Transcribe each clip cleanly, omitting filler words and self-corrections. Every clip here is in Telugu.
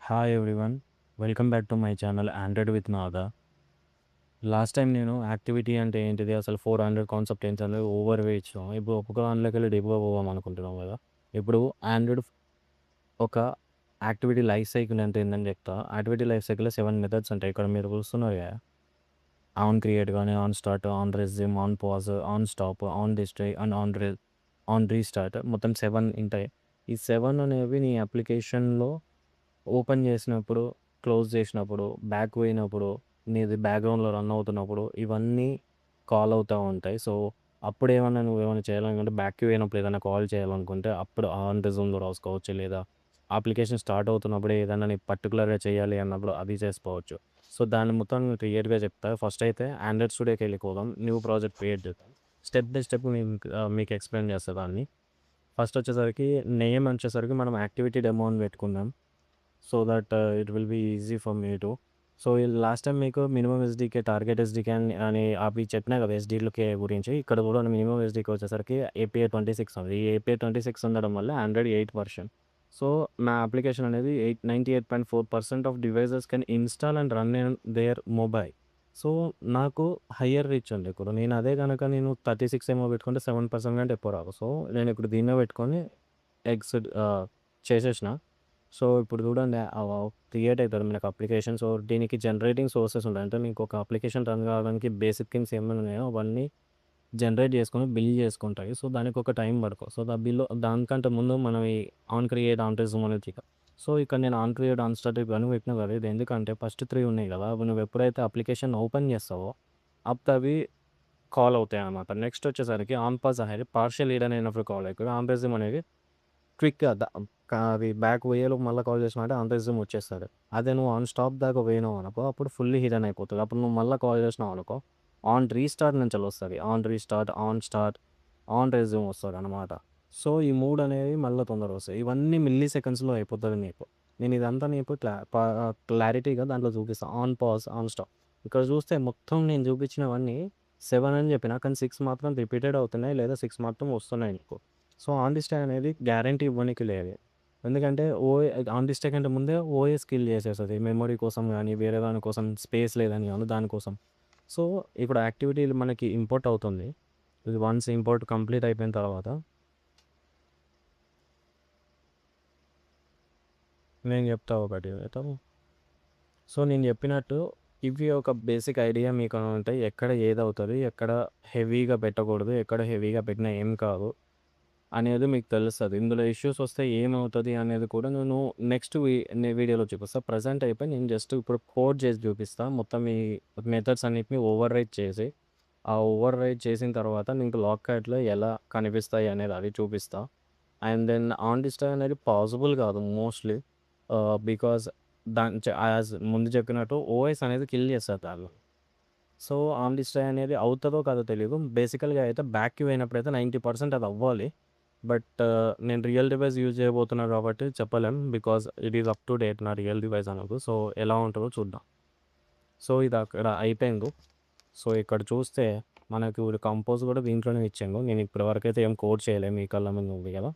Hi everyone. Welcome back to my channel Android with నాదా. లాస్ట్ టైం నేను యాక్టివిటీ అంటే ఏంటిది, అసలు 400 కాన్సెప్ట్ ఏంటనేది ఓవర్‌వ్యూ ఇచ్చాం. ఇప్పుడు ఒక్కొక్క దాంట్లోకెళ్ళి డీప్‌గా పోదాం అనుకుంటున్నాం కదా! ఇప్పుడు ఆండ్రాయిడ్ ఒక యాక్టివిటీ లైఫ్ సైకిల్ అంటే ఏందని చెప్తా. యాక్టివిటీ లైఫ్ సైకిల్‌లో 7 మెథడ్స్ ఉంటాయి. ఇక్కడ మీరు చూస్తున్నారు కదా! ఆన్ క్రియేట్ గాని, on start, on resume, on pause, on stop, on destroy and on restart మొత్తం 7 ఉంటాయి. ఈ 7 అనేవి నీ అప్లికేషన్‌లో ఓపెన్ చేసినప్పుడు, క్లోజ్ చేసినప్పుడు, బ్యాక్ పోయినప్పుడు, నీది బ్యాక్‌గ్రౌండ్‌లో రన్ అవుతున్నప్పుడు ఇవన్నీ కాల్ అవుతా ఉంటాయి. సో, అప్పుడేమన్నా నువ్వేమన్నా చేయాలనుకుంటే బ్యాక్‌కి పోయినప్పుడు ఏదైనా కాల్ చేయాలనుకుంటే అప్పుడు ఆన్ రెజ్యూమ్‌లో రాసుకోవచ్చు. లేదా అప్లికేషన్ స్టార్ట్ అవుతున్నప్పుడే ఏదన్నా నీకు పర్టిక్యులర్‌గా చేయాలి అన్నప్పుడు అది చేసుకోవచ్చు. సో, దాన్ని మొత్తం క్లియర్‌గా చెప్తా. ఫస్ట్ అయితే ఆండ్రాయిడ్ స్టూడియోకెళ్ళిపోదాం. న్యూ ప్రాజెక్ట్ క్రియేట్ చేద్దాం. స్టెప్ బై స్టెప్ మీకు ఎక్స్‌ప్లెయిన్ చేస్తా దాన్ని. ఫస్ట్ వచ్చేసరికి నేమ్ వచ్చేసరికి మనం యాక్టివిటీ డెమో అని పెట్టుకుందాం. So that it will be easy for me too. So, last time మీకు మినిమమ్ ఎస్‌డీకే, టార్గెట్ ఎస్‌డీకే అని అవి చెప్పినా కదా! ఎస్‌డీలకే గురించి. ఇక్కడ కూడా మినిమమ్ ఎస్‌డీకే వచ్చేసరికి ఏపీఐ 26 ఉంది. ఈ ఏపీఐ 26 ఉండడం వల్ల ఆండ్రాయిడ్ 8 వర్షన్. సో, నా అప్లికేషన్ అనేది 98.4% of devices can install and run in their mobile. So, నాకు హయ్యర్ రీచ్ ఉంది ఇప్పుడు. నేను అదే గనక 36 ఏమో పెట్టుకుంటే 7% కంటే ఎక్కువ రావు. సో, నేను ఇప్పుడు దీన్నే పెట్టుకొని చేసేసిన. సో, ఇప్పుడు చూడండి క్రియేట్ అయితది మనకు అప్లికేషన్. సో, దీనికి జనరేటింగ్ సోర్సెస్ ఉంటాయి. అంటే మీకు ఒక అప్లికేషన్ రన్ కావడానికి బేసిక్ థింగ్స్ ఏమేమి ఉన్నాయో అవన్నీ జనరేట్ చేసుకొని బిల్డ్ చేసుకుంటాయి. సో, దానికి ఒక టైం పడుకో. సో, దానికంటే ముందు మనం ఈ ఆన్ క్రియేట్, ఆన్ రెజ్యూమ్ అనేది సో, ఇక్కడ నేను ఆన్ క్రియేట్, ఆన్ స్టార్ట్ ఇవన్నీ పెట్టినా కదా! ఇది ఎందుకంటే ఫస్ట్ 3 ఉన్నాయి కదా! అవి నువ్వు ఎప్పుడైతే అప్లికేషన్ ఓపెన్ చేస్తావో అప్పుడు అవి కాల్ అవుతాయన్నమాట. నెక్స్ట్ వచ్చేసరికి ఆన్ పాజ్ అనేది పార్షియల్ రీడన్ అయినప్పుడు కాల్ అయితది. ఆన్ రెజ్యూమ్ అనేది క్విక్‌గా అది బ్యాక్ పోయేలోపు మళ్ళా కాల్ చేసినావంటే ఆన్ రెజ్యూమ్ వచ్చేస్తది. అదే నువ్వు ఆన్ స్టాప్ దాకా పోయినావనుకో అప్పుడు ఫుల్లీ హిడెన్ అయిపోతది. అప్పుడు నువ్వు మళ్ళా కాల్ చేసినావనుకో ఆన్ రీస్టార్ట్ నుంచెళ్ళొస్తది. On restart, on start, on resume వస్తదనమాట. సో, ఈ 3 అనేవి మళ్ళా తొందరగొస్తాయి. ఇవన్నీ మిల్లీ సెకండ్స్‌లో అయిపోతది నీకు. నేను ఇదంతా నీకు క్లారిటీగా దాంట్లో చూపిస్తా. On pause, on stop. ఇక్కడ చూస్తే మొత్తం నేను చూపించినవన్నీ 7 అని చెప్పిన. కానీ 6 మాత్రం రిపీటెడ్ అవుతున్నాయి. లేదా 6 మాత్రం వస్తున్నాయి నీకు. సో, ఆన్ ది స్టే అనేది గ్యారంటీ ఇవ్వనీకి లేదు. ఎందుకంటే ఆన్ ది స్టే కంటే ముందే ఓఎస్ కిల్ చేసేస్తది. మెమరీ కోసం గానీ, వేరే దాని కోసం స్పేస్ లేదని గాను దానికోసం. సో, ఇప్పుడు యాక్టివిటీలు మనకి ఇంపోర్ట్ అవుతుంది. ఇది వన్స్ ఇంపోర్ట్ కంప్లీట్ అయిపోయిన తర్వాత నేను చెప్తా ఒకటి. సో, నేను చెప్పినట్టు ఇవి ఒక బేసిక్ ఐడియా మీకు ఉంటే ఎక్కడ ఏదవుతది, ఎక్కడ హెవీగా పెట్టకూడదు, ఎక్కడ హెవీగా పెట్టినా ఏం కాదు అనేది మీకు తెలుస్తది. ఇందులో ఇష్యూస్ వస్తే ఏమవుతది అనేది కూడా నేను నెక్స్ట్ వీడియోలో చూపిస్తా. ప్రెజెంట్ అయిపోయి నేను జస్ట్ ఇప్పుడు కోడ్ చేసి చూపిస్తా. మొత్తం ఈ మెథడ్స్ అన్నిటిని ఓవర్ రైట్ చేసి, ఆ ఓవర్ రైట్ చేసిన తర్వాత నీకు లాక్ ప్యాడ్‌లో ఎలా కనిపిస్తాయి అనేది అది చూపిస్తా. అండ్ దెన్ ఆన్ డిస్టా అనేది పాసిబుల్ కాదు మోస్ట్‌లీ. బికాజ్ యాజ్ ముందు చెప్పినట్టు ఓఎస్ అనేది కిల్ చేస్తది దాన్ని. సో, ఆన్ డిస్ట్రై అనేది అవుతదో కాదో తెలీదు. బేసికల్‌గా అయితే బ్యాక్‌కి పోయినప్పుడైతే 90% అది అవ్వాలి. బట్ నేను రియల్ డివైస్ యూజ్ చేయబోతున్నా కాబట్టి చెప్పలేం. Because it is up to date నా రియల్ డివైస్ అనకు. సో, ఎలా ఉంటదో చూద్దాం. సో, ఇది అక్కడ అయిపోయింది. సో, ఇక్కడ చూస్తే మనకు కంపోజ్ కూడా దీంట్లోనే ఇచ్చిండు. నేను ఇప్పటి వరకైతే ఏం కోడ్ చేయలే. మీ కళ్ళ ముందు ఉంది కదా!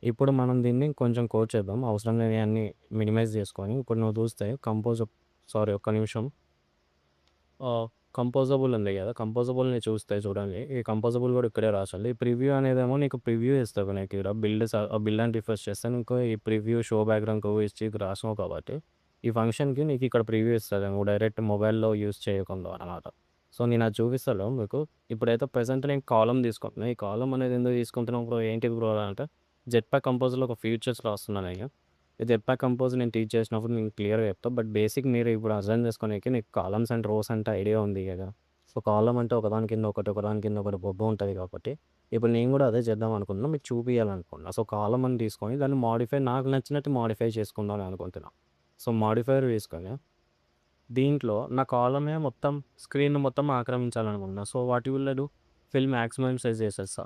ఇప్పుడు మనం దీన్ని కొంచెం కోడ్ చేద్దాం. అవసరం లేనియన్నీ మినిమైజ్ చేసుకొని ఇప్పుడు నువ్వు చూస్తే ఒక్క నిమిషం. ఆహ్, కంపోజబుల్ ఉంది గదా! కంపోజబుల్‌ని చూస్తే చూడండి. ఈ కంపోజబుల్ గూడా ఇక్కడే రాసాలి. ఈ ప్రివ్యూ అనేదేమో నీకు ప్రివ్యూ ఇస్తది నీకీడ. బిల్డ్ అని రిఫ్రెష్ చేస్తే నీకు ఈ ప్రివ్యూ, షో బ్యాక్‌గ్రౌండ్ కవ్ ఇచ్చి ఇది రాసినావు కాబట్టి, ఈ ఫంక్షన్‌కి నీకిక్కడ ప్రివ్యూ ఇస్తది. నువ్వు డైరెక్ట్ మొబైల్‌లో యూజ్ చేయకుండా అనమాట. సో, నేనది చూపిస్తాను మీకు. ఇప్పుడైతే ప్రెజెంట్ నేను కాలమ్ తీసుకుంటున్నా. ఈ కాలమ్ అనేది ఎందుకు తీసుకుంటున్నావు బ్రో? ఏంటిది బ్రో అంటే, జెట్‌ప్యాక్ కంపోజర్‌లో ఒక ఫీచర్స్ రాస్తున్నాను నేను. ఈ జెట్‌ప్యాక్ కంపోజ్ నేను టీచ్ చేసినప్పుడు నేను క్లియర్‌గా చెప్తా. బట్ బేసిక్ మీరు ఇప్పుడు అర్థం చేసుకోనీకి నీకు కాలమ్స్ అండ్ రోస్ అంటే ఐడియా ఉంది గదా! సో, కాలమ్ అంటే ఒకదాని కింద ఒకటి, ఒకదాని కింద ఒకటి బొబ్బ ఉంటది కాబట్టి, ఇప్పుడు నేను గూడా అదే చేద్దాం అనుకుంటున్నా. మీకు చూపియాలనుకున్నా. సో, కాలమ్ అని తీసుకొని దాన్ని నాకు నచ్చినట్టు మోడిఫై చేసుకుందాం అని అనుకుంటున్నా. సో, మోడిఫైయర్ తీసుకొని దీంట్లో నా కాలమే మొత్తం స్క్రీన్ మొత్తం ఆక్రమించాలనుకుంటున్నా. So, what you will do fill maximum size చేసేస్తా.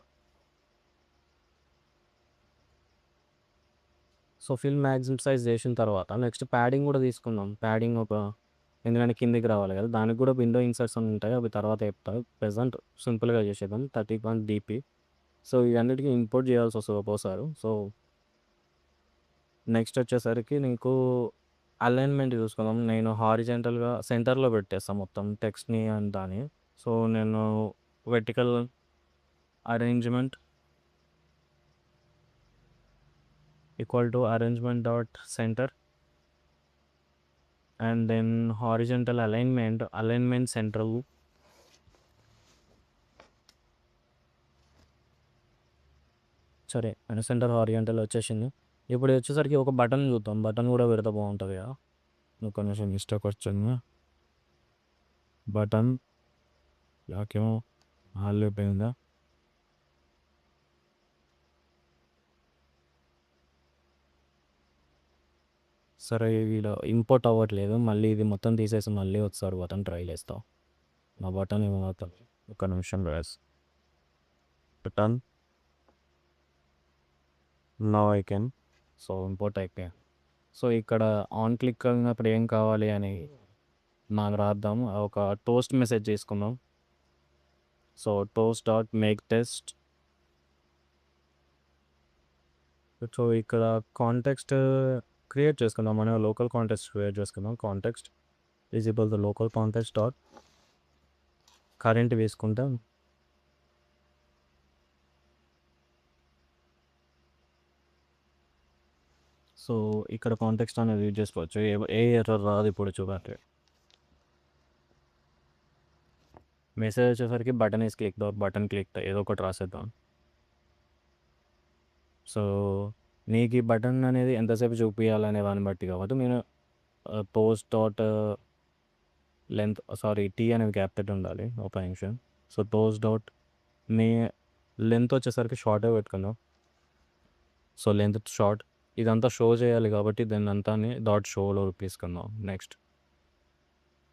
సో, ఫిల్ మాక్సిమం సైజ్ చేసిన తర్వాత నెక్స్ట్ ప్యాడింగ్ గూడా తీసుకుందాం. ప్యాడింగ్ ఎందుకంటే కిందకి రావాలి గదా! దానికి గూడా విండో ఇన్సర్ట్స్ అని ఉంటాయి. అవి తర్వాత చెప్తా. ప్రెజెంట్ సింపుల్‌గా చేసేద్దాం. 31 డీపీ. సో, ఇవన్నిటికి ఇంపోర్ట్ చేయాల్సొస్తది ఒక్కోసారి. సో, నెక్స్ట్ వచ్చేసరికి నీకు అలైన్మెంట్ చూసుకుందాం. నేను హారిజాంటల్‌గా సెంటర్‌లో పెట్టేస్తా మొత్తం టెక్స్ట్‌ని అండ్ దాన్ని. సో, నేను vertical arrangement equal to arrangement dot centre and then horizontal alignment central. సరే. సెంటర్ హారిజాంటల్ వచ్చేసింది. ఇప్పుడు వచ్చేసరికి ఒక బటన్ చూద్దాం. బటన్ కూడా పెడితే బాగుంటుంది కదా! ఒక్క నిమిషం మిస్టేక్ వచ్చింది. బటన్ నాకేమో ఆగిపోయిందా? సరే ఈడ ఇంపోర్ట్ అవ్వట్లేదు. మళ్ళీ ఇది మొత్తం తీసేసి మళ్ళీ ఒకసారి బటన్ ట్రై చేస్తా. నా బటన్ ఏమో అవుతుంది. ఒక్క నిమిషం guys. Button now I can. So import అయిపోయాయి. సో ఇక్కడ ఆన్ క్లిక్ అయినప్పుడు ఏం కావాలి అని నాకు రాద్దాం. ఒక టోస్ట్ మెసేజ్ చేసుకుందాం. So toast dot make test. So ఇక్కడ కాంటెక్స్ట్ క్రియేట్ చేసుకుందాం. మనం లోకల్ కాంటెక్స్ట్ క్రియేట్ చేసుకుందాం. Context is equal to local context dot current వేసుకుంటాం. సో ఇక్కడ కాంటెక్స్ట్ అనేది యూజ్ చేసుకోవచ్చు. ఏ ఎర్రర్ రాదు ఇప్పుడు చూడండి. మెసేజ్ వచ్చేసరికి button is click dot button click ఏదో ఒకటి రాసేద్దాం. సో నీకు ఈ బటన్ అనేది ఎంతసేపు చూపించాలనే దాన్ని బట్టి కాబట్టి నేను పోస్ట్ డాట్ లెంత్ టీ అనేది క్యాపిటల్ ఉండాలి. ఒక నిమిషం. So post dot knee length వచ్చేసరికి షార్టే పెట్టుకుందాం. సో లెంత్ షార్ట్ ఇదంతా షో చేయాలి కాబట్టి దాన్ని అంతా డాట్ షోలో తీసుకుందాం. Next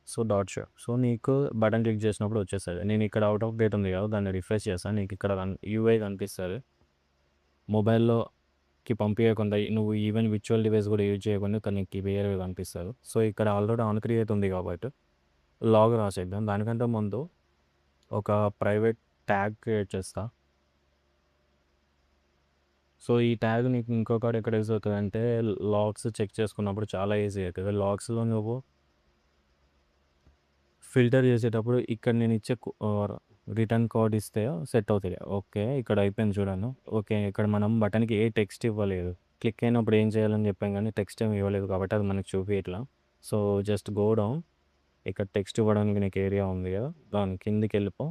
so dot show. So నీకు బటన్ క్లిక్ చేసినప్పుడు వచ్చేస్తుంది. నేను ఇక్కడ అవుట్ ఆఫ్ డేట్ ఉంది కదా దాన్ని రిఫ్రెష్ చేస్తాను. నీకు ఇక్కడ యూఐ కనిపిస్తుంది. మొబైల్లోకి పంపించకుండా నువ్వు ఈవెన్ విర్చువల్ డివైస్ కూడా యూజ్ చేయకుండా కానీ నీకు వేరే కనిపిస్తుంది. సో ఇక్కడ ఆల్రెడీ ఆన్ క్రియేట్ ఉంది కాబట్టి లాగ్ రాసేద్దాం. దానికంటే ముందు ఒక ప్రైవేట్ ట్యాగ్ క్రియేట్ చేస్తా. సో ఈ ట్యాగ్ నీకు ఇంకొకటి ఎక్కడ యూజ్ అవుతుంది అంటే లాగ్స్ చెక్ చేసుకున్నప్పుడు చాలా ఈజీ అవుతుంది. లాగ్స్లో నువ్వు ఫిల్టర్ చేసేటప్పుడు ఇక్కడ నేను ఇచ్చే రిటర్న్ కోడ్ ఇస్తే సెట్ అవుతుంది. ఓకే ఇక్కడ అయిపోయింది చూడండి. ఓకే ఇక్కడ మనం బటన్కి ఏ టెక్స్ట్ ఇవ్వలేదు. క్లిక్ అయినప్పుడు ఏం చేయాలని చెప్పాం కానీ టెక్స్ట్ ఏమి ఇవ్వలేదు కాబట్టి అది మనకు చూపించట్లా. So just go down. ఇక్కడ టెక్స్ట్ ఇవ్వడానికి నీకు ఏరియా ఉంది కదా దాని కిందికి వెళ్ళిపో.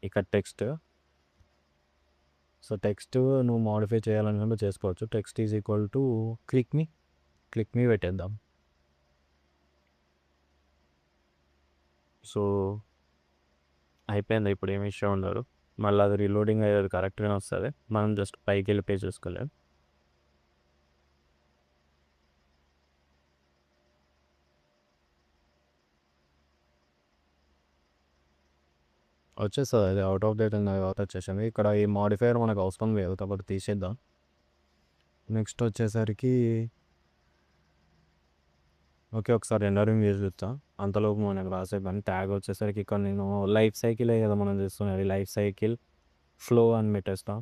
ఇక్కడ టెక్స్ట్. సో టెక్స్ట్ నువ్వు మోడిఫై చేయాలనుకుంటే చేసుకోవచ్చు. Text is equal to click me పెట్టేద్దాం. సో అయిపోయింది. ఇప్పుడు ఏమి ఇష్యూ ఉండదు. మళ్ళీ అది రీలోడింగ్ అయ్యేది కరెక్ట్గానే వస్తుంది. మనం జస్ట్ పైకి వెళ్ళి పే చేసుకోలేం. వచ్చేస్తుంది అది అవుట్ ఆఫ్ డేట్ అన్న తర్వాత వచ్చేసింది. ఇక్కడ ఈ మాడిఫైయర్ మనకు అవసరం లేదు కాబట్టి తీసేద్దాం. నెక్స్ట్ వచ్చేసరికి ఓకే ఒకసారి రెండరింగ్ చేసి చూస్తాం. అంతలోపు మనకు రాసేద్దాం. ట్యాగ్ వచ్చేసరికి ఇక్కడ నేను లైఫ్ సైకిల్ కదా మనం చేస్తున్నది. లైఫ్ సైకిల్ ఫ్లో అని పెట్టేస్తాం.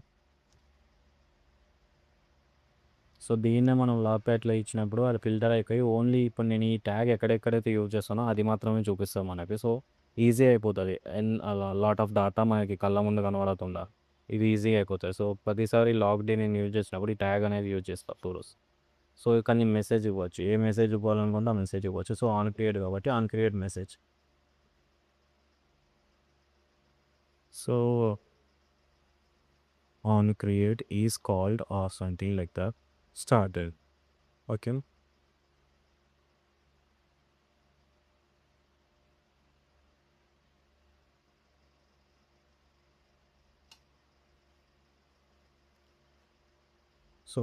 సో దీన్నే మనం లాగ్ ప్యాడ్లో ఇచ్చినప్పుడు అది ఫిల్టర్ అయిపోయి ఓన్లీ ఇప్పుడు నేను ఈ ట్యాగ్ ఎక్కడెక్కడైతే యూజ్ చేస్తానో అది మాత్రమే చూపిస్తాం మనకి. సో ఈజీ అయిపోతుంది. అండ్ లాట్ ఆఫ్ డేటా మనకి కళ్ళ ముందు కనబడకుండా ఇది ఈజీగా అయిపోతుంది. సో ప్రతిసారి లాగ్ డే నేను యూజ్ చేసినప్పుడు ఈ ట్యాగ్ అనేది యూజ్ చేస్తాను టూల్స్. సో కానీ మెసేజ్ ఇవ్వచ్చు. ఏ మెసేజ్ ఇవ్వాలనుకుంటే ఆ మెసేజ్ ఇవ్వచ్చు. సో ఆన్ క్రియేట్ కాబట్టి on create message. So on create is called or something like that started. Okay so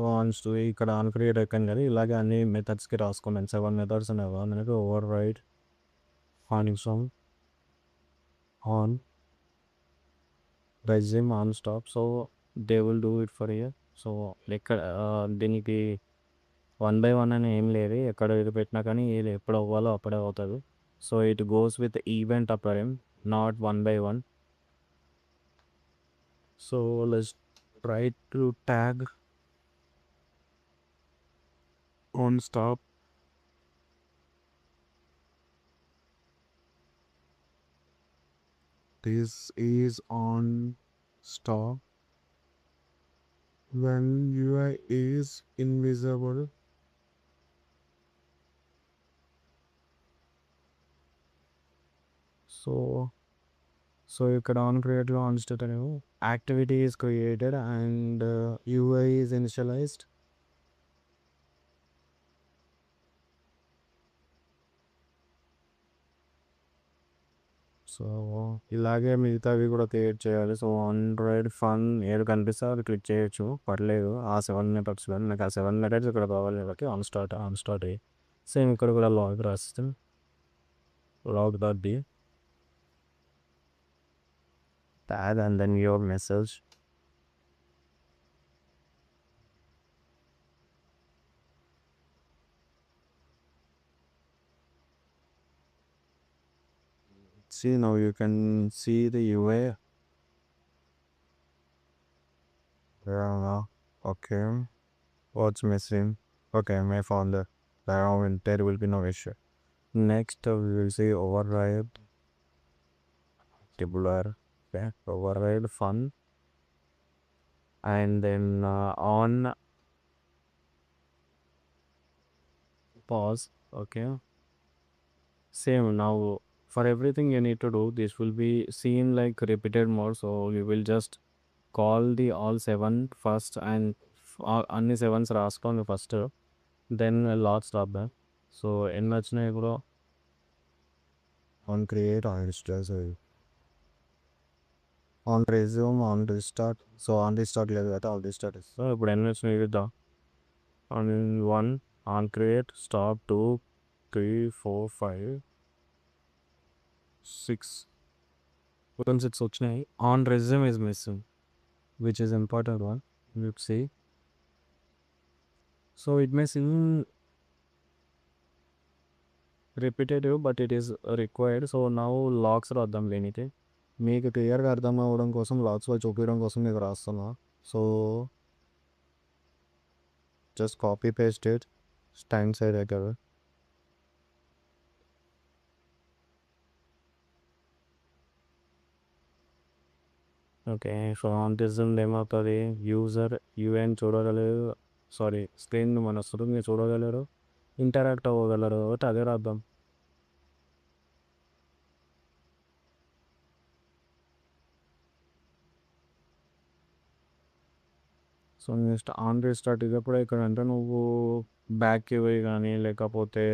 ఇక్కడ ఆన్ క్రియేట్ అయిపోయింది కదా ఇలాగే అన్ని మెథడ్స్కి రాసుకోండి. 7 మెథడ్స్ అనేవా మనకి override on some on resume on stop. So they will do it for year. So ఎక్కడ దీనికి 1 బై 1 అని ఏం లేదు. ఎక్కడ ఇది పెట్టినా కానీ ఇది ఎప్పుడు అవ్వాలో అప్పుడే అవుతుంది. So it goes with event upper not 1 by 1. So let's try to tag on stop this is on stop when UI is invisible. So ఇక్కడ ఆన్ క్రియేట్లో ఆన్ స్టేట్ అనేవి activity is created and UI is initialised. So ఇలాగే మిగతావి కూడా క్రియేట్ చేయాలి. సో ఆండ్రాయిడ్ ఫన్ ఏది కనిపిస్తే అది క్లిక్ చేయొచ్చు, పర్లేదు. ఆ 7 లెటర్స్ కానీ నాకు ఆ 7 లెటర్స్ ఇక్కడ కావాలి కాబట్టి ఆన్ స్టార్ట్ అయ్యి సేమ్ ఇక్కడ కూడా లాగ్ రాస్తే log dot D tag and then your message. See, now you can see the UI. Yeah, okay. What's missing? Okay, I found it. There will be no issue. Next, we will see override tabular. Okay, override fun, and then on Pause. Okay. Same now for everything you need to do. This will be seen like repeated more. So you will just call the all 7 first and అన్ని 7s రాసుకోండి first, then lot stop back. So ఎన్ని వచ్చినాయి కూడా on create, on restart, on resume, on restart. So on restart లేదు కదా, on restart is. సో ఇప్పుడు ఎన్ని వచ్చినాయి చూద్దాం. ఆన్ 1 ఆన్ క్రియేట్ స్టాప్ 2 3 4 5 6 మొత్తం 6 వచ్చినాయి. On resume is missing which is important one. You see so it may seem repetitive but it is required. So now logs రాద్దాం లేనితే మీకు క్లియర్గా అర్థం అవ్వడం కోసం లాట్స్లో చూపించడం కోసం మీకు రాస్తున్నా. So just copy paste it time side దగ్గర. ఓకే. సో ఆన్ రెజ్యూమ్ ఏమవుతుంది, యూజర్ యూఎన్ చూడగలరు, సారీ స్క్రీన్ మన స్క్రీన్ని చూడగలరు, ఇంటరాక్ట్ అవ్వగలరు కాబట్టి అదే రాద్దాం. సో నెక్స్ట్ ఆన్ రీస్టార్ట్ ఇదప్పుడు ఇక్కడ అంటే నువ్వు బ్యాక్కి పోయి కానీ లేకపోతే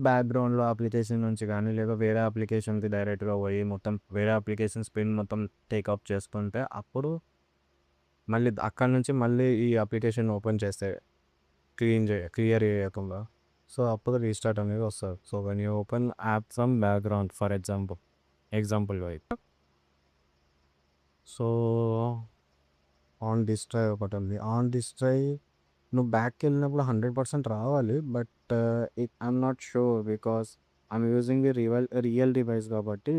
బ్యాక్గ్రౌండ్లో అప్లికేషన్ నుంచి కానీ లేదా వేరే అప్లికేషన్కి డైరెక్ట్గా పోయి మొత్తం వేరే అప్లికేషన్ స్క్రీన్ మొత్తం టేకప్ చేసుకుంటే అప్పుడు మళ్ళీ అక్కడి నుంచి మళ్ళీ ఈ అప్లికేషన్ ఓపెన్ చేస్తే క్లియర్ చేయకుండా సో అప్పుడు రీస్టార్ట్ అనేది వస్తుంది. So when you open app from background for example వైపు. సో ఆన్ డిస్ట్రై ఒకటి ఉంది. ఆన్ డిస్ట్రై నువ్వు బ్యాక్కి వెళ్ళినప్పుడు 100% రావాలి, but I'm not sure because I'm using the real device కాబట్టి.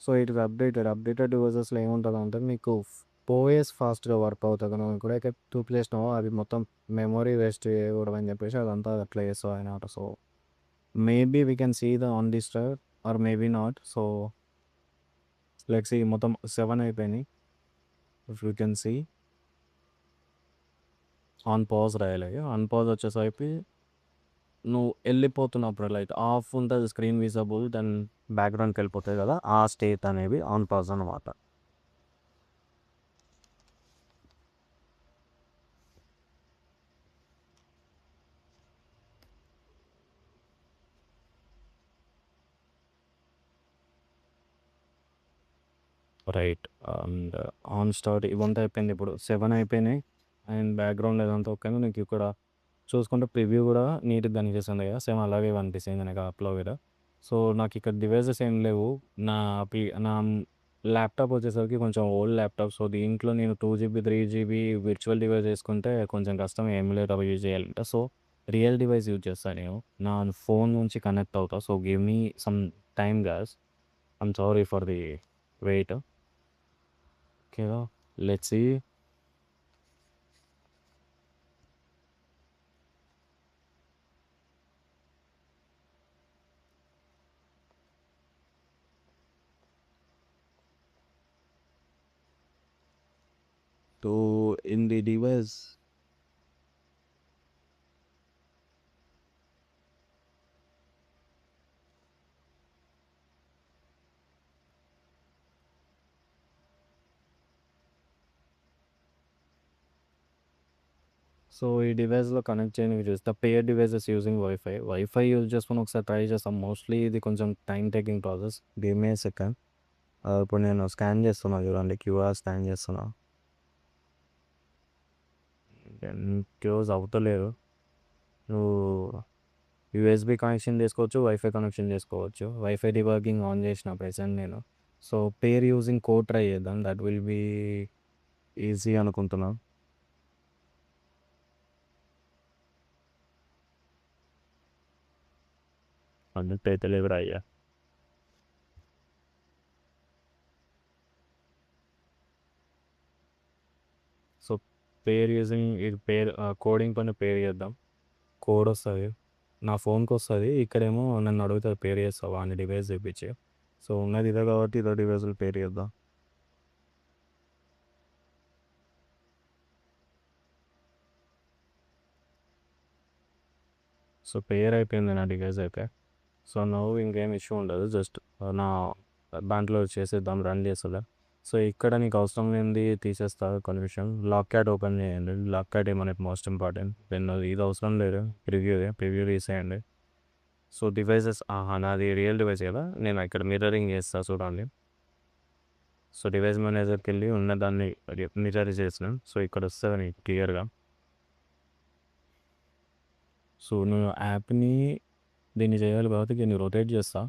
సో ఇట్ ఇస్ అప్డేటెడ్ డివైజెస్లో ఏముంటుంది అంటే మీకు ఓఎస్ ఫాస్ట్గా వర్క్ అవుతుంది. నువ్వు కూడా ఇక్కడ చూపించేసినావు అది మొత్తం మెమొరీ వేస్ట్ చేయకూడదు అని చెప్పేసి అదంతా అట్లా చేస్తావు అనమాట. So maybe we can see the on destroy or maybe not. So let's see మొత్తం 7 అయిపోయినాయి. If you can see on pause రాయాలి. ఆన్ పాజ్ వచ్చేసరికి నువ్వు వెళ్ళిపోతున్నప్పుడు లైట్ ఆఫ్ ఉంటుంది స్క్రీన్ విజిబుల్, దెన్ బ్యాక్గ్రౌండ్కి వెళ్ళిపోతుంది కదా, ఆ స్టేట్ అనేవి ఆన్ పాజ్ అనమాట. రైట్. అండ్ ఆన్ స్టార్ట్ ఇవంతా అయిపోయింది. ఇప్పుడు 7 అయిపోయినాయి అండ్ బ్యాక్గ్రౌండ్ ఏదంతా ఓకే. నీకు ఇక్కడ చూసుకుంటే ప్రివ్యూ కూడా నీట్గా కనిపిస్తుంది కదా, సేమ్ అలాగే కనిపిస్తుంది నాకు యాప్లో కూడా. సో నాకు ఇక్కడ డివైజెస్ ఏం లేవు. నా ల్యాప్టాప్ వచ్చేసరికి కొంచెం ఓల్డ్ ల్యాప్టాప్. సో దీంట్లో నేను 2 GB 3 GB విర్చువల్ డివైస్ వేసుకుంటే కొంచెం కష్టం ఎమ్యులేటర్ యూజ్ చేయాలంటే. సో రియల్ డివైస్ యూజ్ చేస్తాను నేను, నా ఫోన్ నుంచి కనెక్ట్ అవుతా. So give me some time guys, I'm sorry for the wait. Okay, let's see. So in the device, so ఈ డివైస్‌లో కనెక్ట్ చేయనికి చూస్తే pair devices using wifi. Wifi use చేసుకొని ఒకసారి ట్రై చేస్తాం. మోస్ట్‌లీ ఇది కొంచెం time taking process. Give me a second. ఇప్పుడు నేను స్కాన్ చేస్తున్నా చూడండి. క్యూఆర్ స్కాన్ చేస్తున్నా. క్లోజ్ అవుతలేదు. నువ్వు యూఎస్‌బీ కనెక్షన్ చేసుకోవచ్చు. వైఫై కనెక్షన్ చేసుకోవచ్చు. వైఫై డీబగ్గింగ్ ఆన్ చేసిన ప్రెజెంట్ నేను. సో పేర్ యూజింగ్ కోడ్ ట్రై చేద్దాం. దట్ విల్ బీ ఈజీ అనుకుంటున్నా. అన్నట్టయితే లేవురా అయ్యా. సో పేర్ యూజింగ్ ఇది కోడింగ్ పైన పేర్ చేద్దాం. కోడ్ వస్తుంది. నా ఫోన్కి వస్తుంది. ఇక్కడేమో నన్ను అడుగుతుంది పేర్ చేస్తావా అని డివైస్ చూపించి. సో ఉన్నది ఇదే కాబట్టి ఇదో డివైస్లో పేర్ చేద్దాం. సో పేర్ అయిపోయింది నా డివైస్ అయితే. సో నవ్వు ఇంకేం ఇష్యూ ఉండదు. జస్ట్ నా దాంట్లో చేసేద్దాం, రన్ చేసేద్దాం. సో ఇక్కడ నీకు అవసరం లేనిది తీసేస్తా. కొన్ని విషయం లాక్ క్యాట్ ఓపెన్ చేయండి. లాక్ క్యాట్ మనకి మోస్ట్ ఇంపార్టెంట్. దెన్ ఇది అవసరం లేదు. ప్రివ్యూ తీసేయండి. సో డివైసెస్ నాది రియల్ డివైస్ కదా, నేను ఇక్కడ మిర్రరింగ్ చేస్తా చూడండి. సో డివైస్ మేనేజర్కి వెళ్ళి ఉన్న దాన్ని మిర్రర్ చేసినాం. సో ఇక్కడ వస్తుంది నీకు క్లియర్గా. సో నువ్వు యాప్ని దీన్ని చేయాలి కాబట్టి దీన్ని రొటేట్ చేస్తా.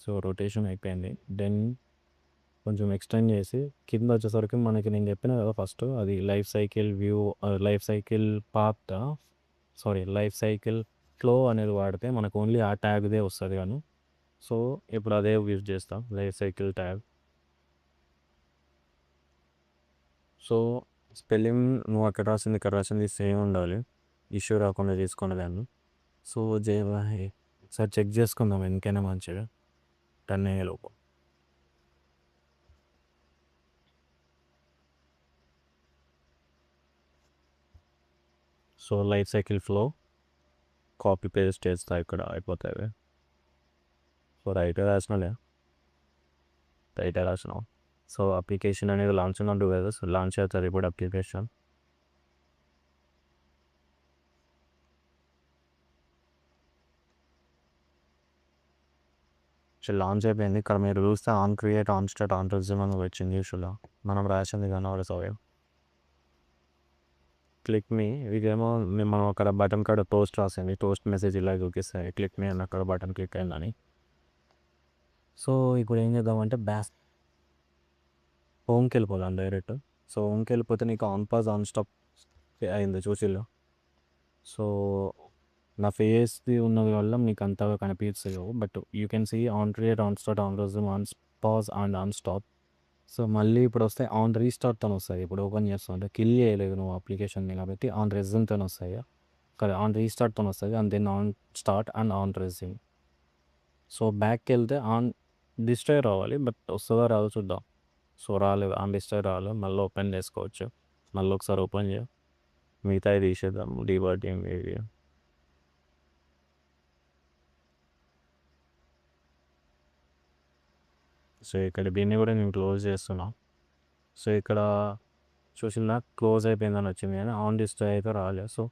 సో రొటేషన్ అయిపోయింది. దెన్ కొంచెం ఎక్స్టెండ్ చేసి కింద వచ్చేసరికి మనకి నేను చెప్పిన కదా ఫస్ట్, అది life cycle view, life cycle path, life cycle flow అనేది వాడితే మనకు ఓన్లీ ఆ ట్యాగ్దే వస్తుంది కానీ. సో ఇప్పుడు అదే యూజ్ చేస్తాం, life cycle tag. So spelling నువ్వు అక్కడ రాసింది ఇక్కడ రాసింది సేమ్ ఉండాలి, ఇష్యూ రాకుండా తీసుకునే దాన్ని. సో ఒకసారి చెక్ చేసుకుందాం ఎందుకైనా మంచిగా 10 అయ్యేలోపు. So life cycle flow copy paste చేస్తా, ఇక్కడ అయిపోతాయి. సో రైటే రాసినాలే, రాసినాం. సో అప్లికేషన్ అనేది లాంచ్ ఉన్నట్టు కదా, సో లాంచ్ అవుతుంది ఇప్పుడు అప్లికేషన్. సో లాంచ్ అయిపోయింది. ఇక్కడ మీరు చూస్తే on create, on start, on resume అని వచ్చింది. యూజువల్గా మనం రాసింది కానీ సారీ క్లిక్ మీ. ఇదేమో మనం అక్కడ బటన్ కాడ టోస్ట్ రాసింది, టోస్ట్ మెసేజ్ ఇలా చూపిస్తాయి. క్లిక్ మీ అని అక్కడ బటన్ క్లిక్ అయిందని. సో ఇప్పుడు ఏం చేద్దామంటే హోమ్కి వెళ్ళిపోదాం డైరెక్ట్. సో హోమ్కి వెళ్ళిపోతే నీకు ఆన్ పాజ్ ఆన్ స్టాప్ అయింది చూసిల్లో. సో నా ఫేస్ది ఉన్నది వల్ల మీకు అంతగా కనిపించదు, but you can see on create, on start, on resume, on pause and on stop. So మళ్ళీ ఇప్పుడు వస్తే ఆన్ రీస్టార్ట్తో వస్తాయి. ఇప్పుడు ఓపెన్ చేస్తుంటే కిల్ చేయలేదు నువ్వు అప్లికేషన్ని కాబట్టి ఆన్ రెజ్యూమ్తో వస్తాయి కదా, ఆన్ రీస్టార్ట్తో వస్తుంది. And then on start and on resume. So బ్యాక్కి వెళ్తే ఆన్ డిస్ట్రాయ్ రావాలి, బట్ వస్తుందో రాదో చూద్దాం. సో రాలేదు, ఆన్ డిస్ట్రాయ్ రాలేదు. మళ్ళీ ఓపెన్ చేసుకోవచ్చు. మళ్ళీ ఒకసారి ఓపెన్ చేయ, మిగతా తీసేద్దాం డీబగ్గింగ్ ఏరియా. సో ఇక్కడ దీన్ని కూడా నేను క్లోజ్ చేస్తున్నా. సో ఇక్కడ చూసిందా క్లోజ్ అయిపోయిందని వచ్చింది కానీ ఆన్ డిస్ప్లే అయితే రాలేదు. సో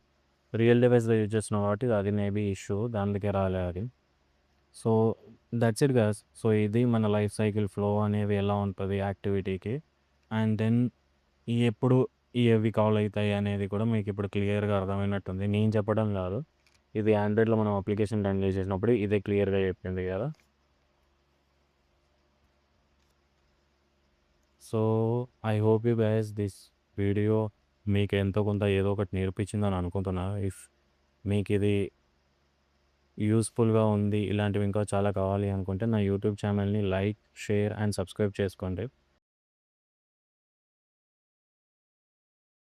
రియల్ డివైస్లో యూజ్ చేస్తున్నాం కాబట్టి అది మేబీ ఇష్యూ, దానికే రాలేదు అది. So that's it guys. So ఇది మన లైఫ్ సైకిల్ ఫ్లో అనేవి ఎలా ఉంటుంది యాక్టివిటీకి. అండ్ దెన్ ఎప్పుడు ఏవి కాల్ అవుతాయి అనేది కూడా మీకు ఇప్పుడు క్లియర్గా అర్థమైనట్టుంది. నేను చెప్పడం కాదు, ఇది ఆండ్రాయిడ్లో మనం అప్లికేషన్ డౌన్లోడ్ చేసినప్పుడు ఇదే క్లియర్గా చెప్పింది కదా. So I hope you guys this video మీకు ఎంతో కొంత ఏదో ఒకటి నేర్పించిందని అనుకుంటున్నా. ఇఫ్ మీకు ఇది యూస్ఫుల్గా ఉంది, ఇలాంటివి ఇంకా చాలా కావాలి అనుకుంటే నా యూట్యూబ్ ఛానల్ని లైక్, షేర్ అండ్ సబ్స్క్రైబ్ చేసుకోండి.